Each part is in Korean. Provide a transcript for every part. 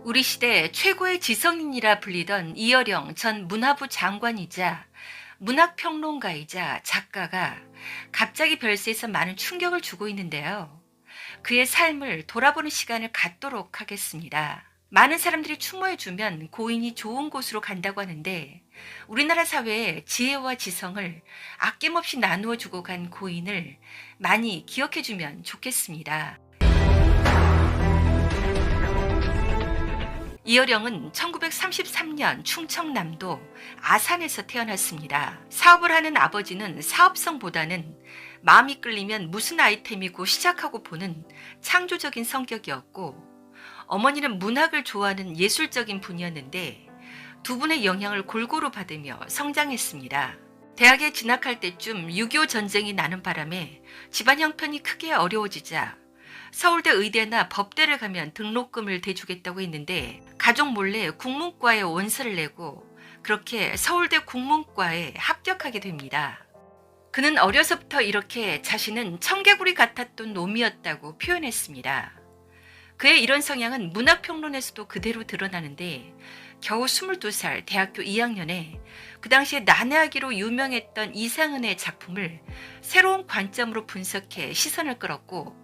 우리 시대 최고의 지성인이라 불리던 이어령 전 문화부 장관이자 문학평론가이자 작가가 갑자기 별세에서 많은 충격을 주고 있는데요. 그의 삶을 돌아보는 시간을 갖도록 하겠습니다. 많은 사람들이 추모해주면 고인이 좋은 곳으로 간다고 하는데 우리나라 사회에 지혜와 지성을 아낌없이 나누어 주고 간 고인을 많이 기억해주면 좋겠습니다. 이어령은 1933년 충청남도 아산에서 태어났습니다. 사업을 하는 아버지는 사업성보다는 마음이 끌리면 무슨 아이템이고 시작하고 보는 창조적인 성격이었고, 어머니는 문학을 좋아하는 예술적인 분이었는데 두 분의 영향을 골고루 받으며 성장했습니다. 대학에 진학할 때쯤 6.25 전쟁이 나는 바람에 집안 형편이 크게 어려워지자 서울대 의대나 법대를 가면 등록금을 대주겠다고 했는데 가족 몰래 국문과에 원서를 내고 그렇게 서울대 국문과에 합격하게 됩니다. 그는 어려서부터 이렇게 자신은 청개구리 같았던 놈이었다고 표현했습니다. 그의 이런 성향은 문학평론에서도 그대로 드러나는데 겨우 22살 대학교 2학년에 그 당시에 난해하기로 유명했던 이상은의 작품을 새로운 관점으로 분석해 시선을 끌었고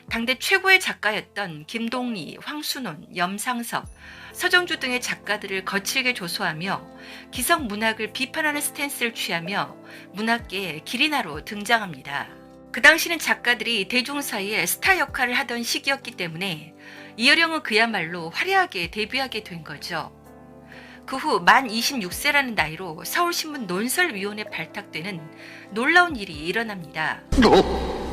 당대 최고의 작가였던 김동리, 황순원, 염상섭, 서정주 등의 작가들을 거칠게 조소하며 기성 문학을 비판하는 스탠스를 취하며 문학계의 기리나로 등장합니다. 그 당시는 작가들이 대중 사이에 스타 역할을 하던 시기였기 때문에 이어령은 그야말로 화려하게 데뷔하게 된 거죠. 그 후 만 26세라는 나이로 서울신문 논설위원회 발탁되는 놀라운 일이 일어납니다.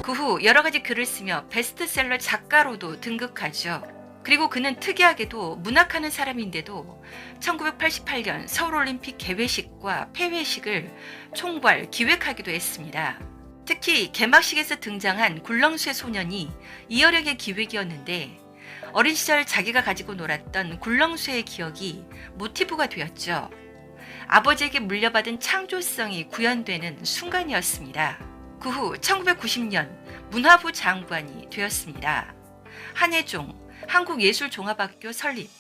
그 후 여러 가지 글을 쓰며 베스트셀러 작가로도 등극하죠. 그리고 그는 특이하게도 문학하는 사람인데도 1988년 서울올림픽 개회식과 폐회식을 총괄 기획하기도 했습니다. 특히 개막식에서 등장한 굴렁쇠 소년이 이어령의 기획이었는데 어린 시절 자기가 가지고 놀았던 굴렁쇠의 기억이 모티브가 되었죠. 아버지에게 물려받은 창조성이 구현되는 순간이었습니다. 그 후 1990년 문화부 장관이 되었습니다. 한예종, 한국예술종합학교 설립,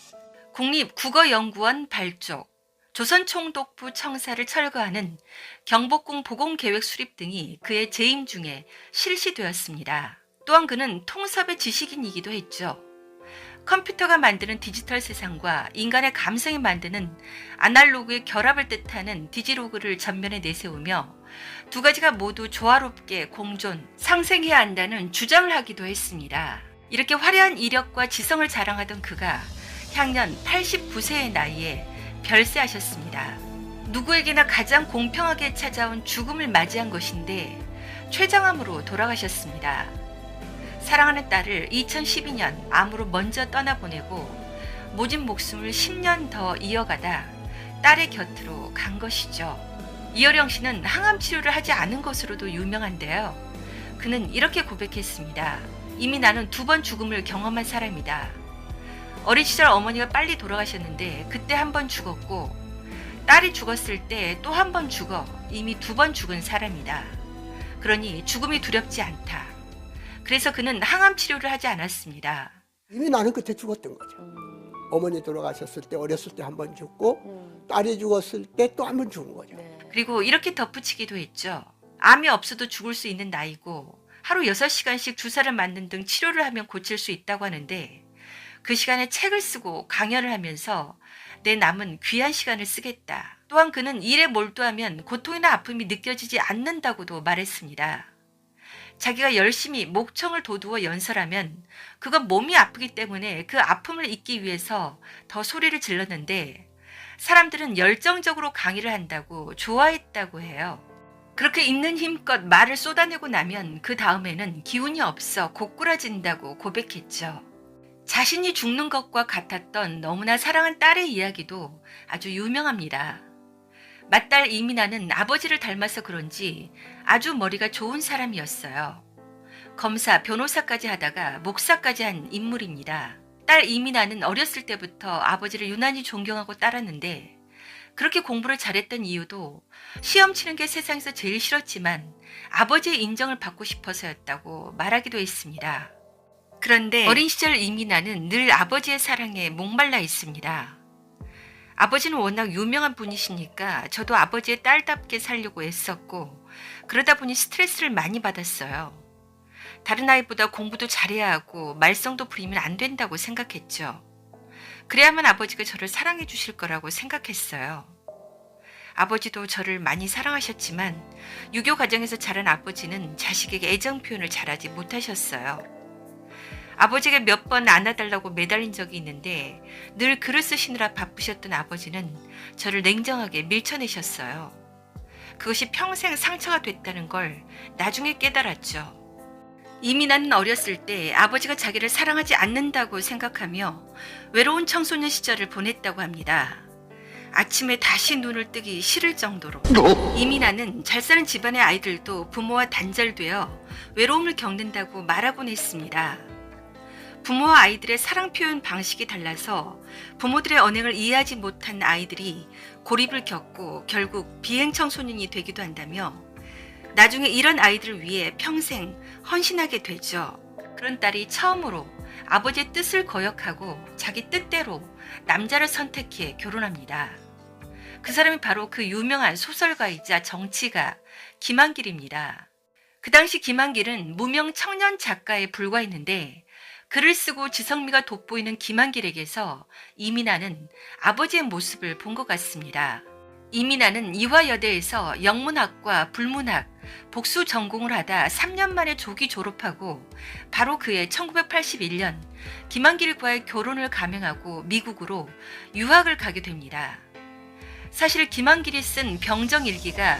국립국어연구원 발족, 조선총독부 청사를 철거하는 경복궁 보공계획 수립 등이 그의 재임 중에 실시되었습니다. 또한 그는 통섭의 지식인이기도 했죠. 컴퓨터가 만드는 디지털 세상과 인간의 감성이 만드는 아날로그의 결합을 뜻하는 디지로그를 전면에 내세우며 두 가지가 모두 조화롭게 공존, 상생해야 한다는 주장을 하기도 했습니다. 이렇게 화려한 이력과 지성을 자랑하던 그가 향년 89세의 나이에 별세하셨습니다. 누구에게나 가장 공평하게 찾아온 죽음을 맞이한 것인데 췌장암으로 돌아가셨습니다. 사랑하는 딸을 2012년 암으로 먼저 떠나보내고 모진 목숨을 10년 더 이어가다 딸의 곁으로 간 것이죠. 이어령 씨는 항암 치료를 하지 않은 것으로도 유명한데요. 그는 이렇게 고백했습니다. 이미 나는 2번 죽음을 경험한 사람이다. 어린 시절 어머니가 빨리 돌아가셨는데 그때 1번 죽었고 딸이 죽었을 때 또 1번 죽어 이미 2번 죽은 사람이다. 그러니 죽음이 두렵지 않다. 그래서 그는 항암 치료를 하지 않았습니다. 이미 나는 그때 죽었던 거죠. 어머니 돌아가셨을 때 어렸을 때 1번 죽고 딸이 죽었을 때 또 1번 죽은 거죠. 네. 그리고 이렇게 덧붙이기도 했죠. 암이 없어도 죽을 수 있는 나이고 하루 6시간씩 주사를 맞는 등 치료를 하면 고칠 수 있다고 하는데 그 시간에 책을 쓰고 강연을 하면서 내 남은 귀한 시간을 쓰겠다. 또한 그는 일에 몰두하면 고통이나 아픔이 느껴지지 않는다고도 말했습니다. 자기가 열심히 목청을 돋우어 연설하면 그건 몸이 아프기 때문에 그 아픔을 잊기 위해서 더 소리를 질렀는데 사람들은 열정적으로 강의를 한다고 좋아했다고 해요. 그렇게 있는 힘껏 말을 쏟아내고 나면 그 다음에는 기운이 없어 고꾸라진다고 고백했죠. 자신이 죽는 것과 같았던 너무나 사랑한 딸의 이야기도 아주 유명합니다. 맏딸 이민아는 아버지를 닮아서 그런지 아주 머리가 좋은 사람이었어요. 검사, 변호사까지 하다가 목사까지 한 인물입니다. 딸 이민아는 어렸을 때부터 아버지를 유난히 존경하고 따랐는데 그렇게 공부를 잘했던 이유도 시험 치는 게 세상에서 제일 싫었지만 아버지의 인정을 받고 싶어서였다고 말하기도 했습니다. 그런데 어린 시절 이민아는 늘 아버지의 사랑에 목말라 있습니다. 아버지는 워낙 유명한 분이시니까 저도 아버지의 딸답게 살려고 애썼고 그러다 보니 스트레스를 많이 받았어요. 다른 아이보다 공부도 잘해야 하고 말썽도 부리면 안 된다고 생각했죠. 그래야만 아버지가 저를 사랑해 주실 거라고 생각했어요. 아버지도 저를 많이 사랑하셨지만 유교 가정에서 자란 아버지는 자식에게 애정 표현을 잘하지 못하셨어요. 아버지가 몇 번 안아달라고 매달린 적이 있는데 늘 글을 쓰시느라 바쁘셨던 아버지는 저를 냉정하게 밀쳐내셨어요. 그것이 평생 상처가 됐다는 걸 나중에 깨달았죠. 이민아는 어렸을 때 아버지가 자기를 사랑하지 않는다고 생각하며 외로운 청소년 시절을 보냈다고 합니다. 아침에 다시 눈을 뜨기 싫을 정도로. 이민아는 잘 사는 집안의 아이들도 부모와 단절되어 외로움을 겪는다고 말하곤 했습니다. 부모와 아이들의 사랑 표현 방식이 달라서 부모들의 언행을 이해하지 못한 아이들이 고립을 겪고 결국 비행 청소년이 되기도 한다며 나중에 이런 아이들을 위해 평생 헌신하게 되죠. 그런 딸이 처음으로 아버지의 뜻을 거역하고 자기 뜻대로 남자를 선택해 결혼합니다. 그 사람이 바로 그 유명한 소설가이자 정치가 김한길입니다. 그 당시 김한길은 무명 청년 작가에 불과했는데 글을 쓰고 지성미가 돋보이는 김한길에게서 이민아는 아버지의 모습을 본 것 같습니다. 이민아는 이화여대에서 영문학과 불문학, 복수 전공을 하다 3년 만에 조기 졸업하고 바로 그해 1981년 김한길과의 결혼을 감행하고 미국으로 유학을 가게 됩니다. 사실 김한길이 쓴 병정일기가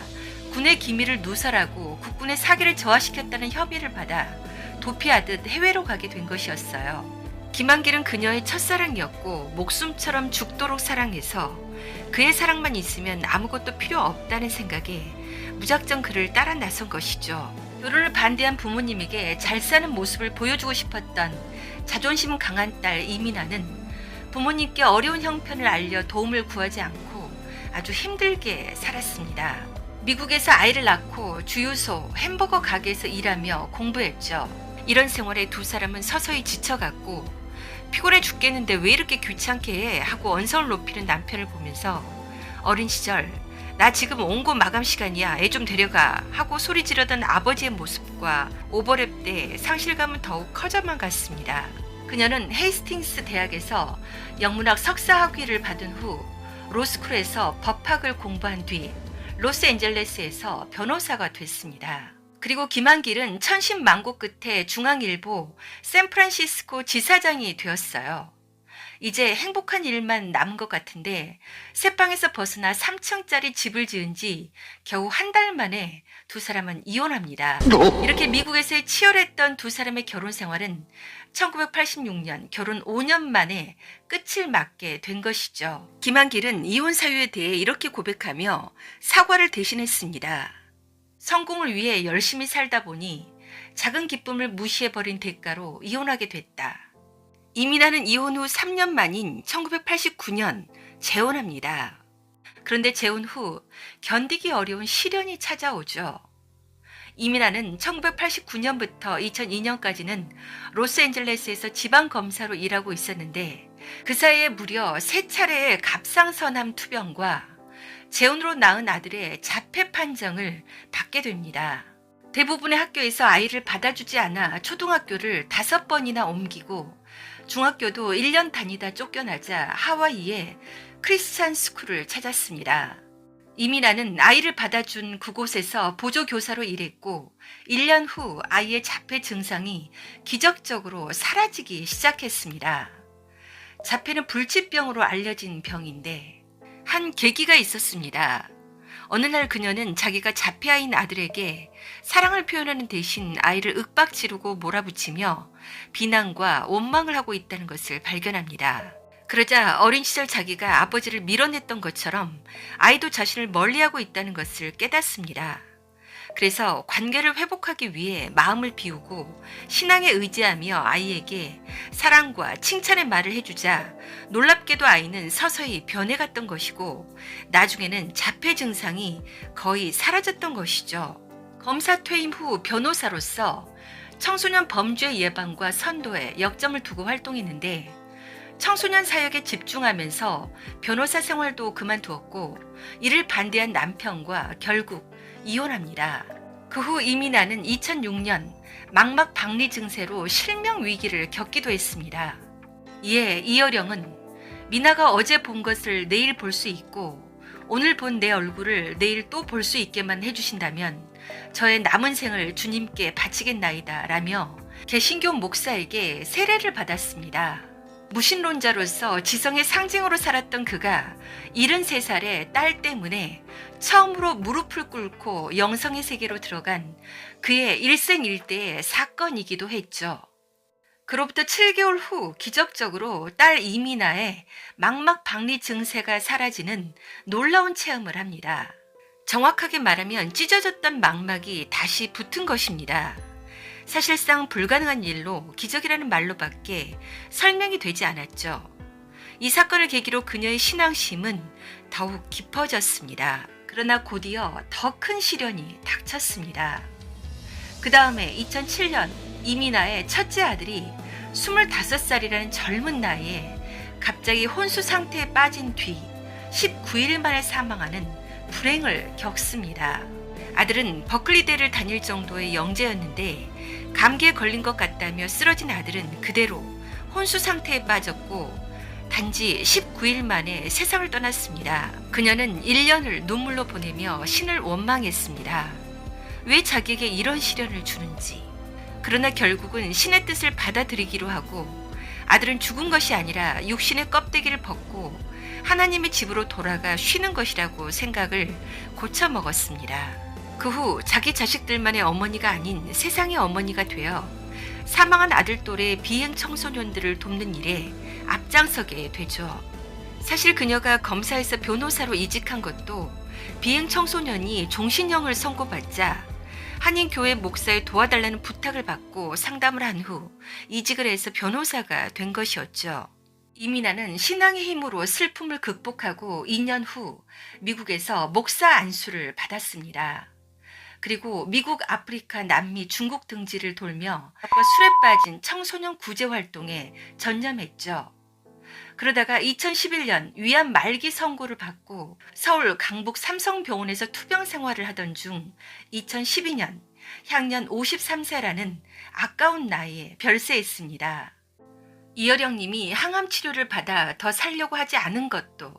군의 기밀을 누설하고 국군의 사기를 저하시켰다는 혐의를 받아 도피하듯 해외로 가게 된 것이었어요. 김한길은 그녀의 첫사랑이었고 목숨처럼 죽도록 사랑해서 그의 사랑만 있으면 아무것도 필요 없다는 생각에 무작정 그를 따라 나선 것이죠. 결혼을 반대한 부모님에게 잘 사는 모습을 보여주고 싶었던 자존심 강한 딸 이민아는 부모님께 어려운 형편을 알려 도움을 구하지 않고 아주 힘들게 살았습니다. 미국에서 아이를 낳고 주유소, 햄버거 가게에서 일하며 공부했죠. 이런 생활에 두 사람은 서서히 지쳐갔고 피곤해 죽겠는데 왜 이렇게 귀찮게 해? 하고 언성을 높이는 남편을 보면서 어린 시절 나 지금 온고 마감 시간이야. 애 좀 데려가 하고 소리 지르던 아버지의 모습과 오버랩 때 상실감은 더욱 커져만 갔습니다. 그녀는 헤이스팅스 대학에서 영문학 석사 학위를 받은 후 로스쿨에서 법학을 공부한 뒤 로스앤젤레스에서 변호사가 됐습니다. 그리고 김한길은 천신만고 끝에 중앙일보 샌프란시스코 지사장이 되었어요. 이제 행복한 일만 남은 것 같은데 새방에서 벗어나 3층짜리 집을 지은 지 겨우 한 달 만에 두 사람은 이혼합니다. 이렇게 미국에서의 치열했던 두 사람의 결혼 생활은 1986년 결혼 5년 만에 끝을 맞게 된 것이죠. 김한길은 이혼 사유에 대해 이렇게 고백하며 사과를 대신했습니다. 성공을 위해 열심히 살다 보니 작은 기쁨을 무시해버린 대가로 이혼하게 됐다. 이민아는 이혼 후 3년 만인 1989년 재혼합니다. 그런데 재혼 후 견디기 어려운 시련이 찾아오죠. 이민아는 1989년부터 2002년까지는 로스앤젤레스에서 지방검사로 일하고 있었는데 그 사이에 무려 3차례의 갑상선암 투병과 재혼으로 낳은 아들의 자폐 판정을 받게 됩니다. 대부분의 학교에서 아이를 받아주지 않아 초등학교를 5번이나 옮기고 중학교도 1년 다니다 쫓겨나자 하와이의 크리스찬 스쿨을 찾았습니다. 이민아는 아이를 받아준 그곳에서 보조교사로 일했고 1년 후 아이의 자폐 증상이 기적적으로 사라지기 시작했습니다. 자폐는 불치병으로 알려진 병인데 한 계기가 있었습니다. 어느 날 그녀는 자기가 자폐아인 아들에게 사랑을 표현하는 대신 아이를 윽박지르고 몰아붙이며 비난과 원망을 하고 있다는 것을 발견합니다. 그러자 어린 시절 자기가 아버지를 밀어냈던 것처럼 아이도 자신을 멀리하고 있다는 것을 깨닫습니다. 그래서 관계를 회복하기 위해 마음을 비우고 신앙에 의지하며 아이에게 사랑과 칭찬의 말을 해주자 놀랍게도 아이는 서서히 변해갔던 것이고 나중에는 자폐 증상이 거의 사라졌던 것이죠. 검사 퇴임 후 변호사로서 청소년 범죄 예방과 선도에 역점을 두고 활동했는데 청소년 사역에 집중하면서 변호사 생활도 그만두었고 이를 반대한 남편과 결국 이혼합니다. 그 후 이민아는 2006년 망막 박리 증세로 실명 위기를 겪기도 했습니다. 이에 이어령은 미나가 어제 본 것을 내일 볼 수 있고 오늘 본 내 얼굴을 내일 또 볼 수 있게만 해주신다면 저의 남은 생을 주님께 바치겠나이다 라며 개신교 목사에게 세례를 받았습니다. 무신론자로서 지성의 상징으로 살았던 그가 73살의 딸 때문에 처음으로 무릎을 꿇고 영성의 세계로 들어간 그의 일생일대의 사건이기도 했죠. 그로부터 7개월 후 기적적으로 딸 이민아의 망막 박리 증세가 사라지는 놀라운 체험을 합니다. 정확하게 말하면 찢어졌던 망막이 다시 붙은 것입니다. 사실상 불가능한 일로 기적이라는 말로밖에 설명이 되지 않았죠. 이 사건을 계기로 그녀의 신앙심은 더욱 깊어졌습니다. 그러나 곧이어 더 큰 시련이 닥쳤습니다. 그 다음에 2007년 이민아의 첫째 아들이 25살이라는 젊은 나이에 갑자기 혼수 상태에 빠진 뒤 19일 만에 사망하는 불행을 겪습니다. 아들은 버클리대를 다닐 정도의 영재였는데 감기에 걸린 것 같다며 쓰러진 아들은 그대로 혼수 상태에 빠졌고 단지 19일 만에 세상을 떠났습니다. 그녀는 1년을 눈물로 보내며 신을 원망했습니다. 왜 자기에게 이런 시련을 주는지. 그러나 결국은 신의 뜻을 받아들이기로 하고 아들은 죽은 것이 아니라 육신의 껍데기를 벗고 하나님의 집으로 돌아가 쉬는 것이라고 생각을 고쳐먹었습니다. 그 후 자기 자식들만의 어머니가 아닌 세상의 어머니가 되어 사망한 아들 또래의 비행 청소년들을 돕는 일에 앞장서게 되죠. 사실 그녀가 검사에서 변호사로 이직한 것도 비행 청소년이 종신형을 선고받자 한인교회 목사에 도와달라는 부탁을 받고 상담을 한 후 이직을 해서 변호사가 된 것이었죠. 이민아는 신앙의 힘으로 슬픔을 극복하고 2년 후 미국에서 목사 안수를 받았습니다. 그리고 미국, 아프리카, 남미, 중국 등지를 돌며 술에 빠진 청소년 구제 활동에 전념했죠. 그러다가 2011년 위암 말기 선고를 받고 서울 강북 삼성병원에서 투병 생활을 하던 중 2012년 향년 53세라는 아까운 나이에 별세했습니다. 이어령 님이 항암 치료를 받아 더 살려고 하지 않은 것도,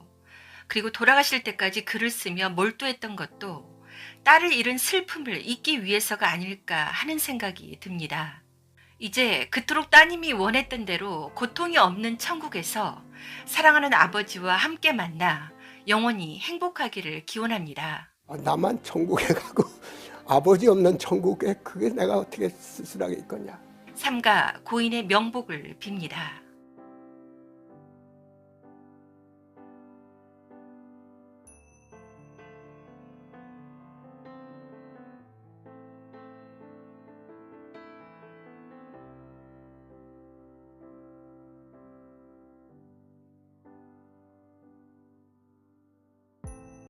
그리고 돌아가실 때까지 글을 쓰며 몰두했던 것도 딸을 잃은 슬픔을 잊기 위해서가 아닐까 하는 생각이 듭니다. 이제 그토록 따님이 원했던 대로 고통이 없는 천국에서 사랑하는 아버지와 함께 만나 영원히 행복하기를 기원합니다. 나만 천국에 가고 아버지 없는 천국에 그게 내가 어떻게 쓸쓸하게 있겠냐. 삼가 고인의 명복을 빕니다.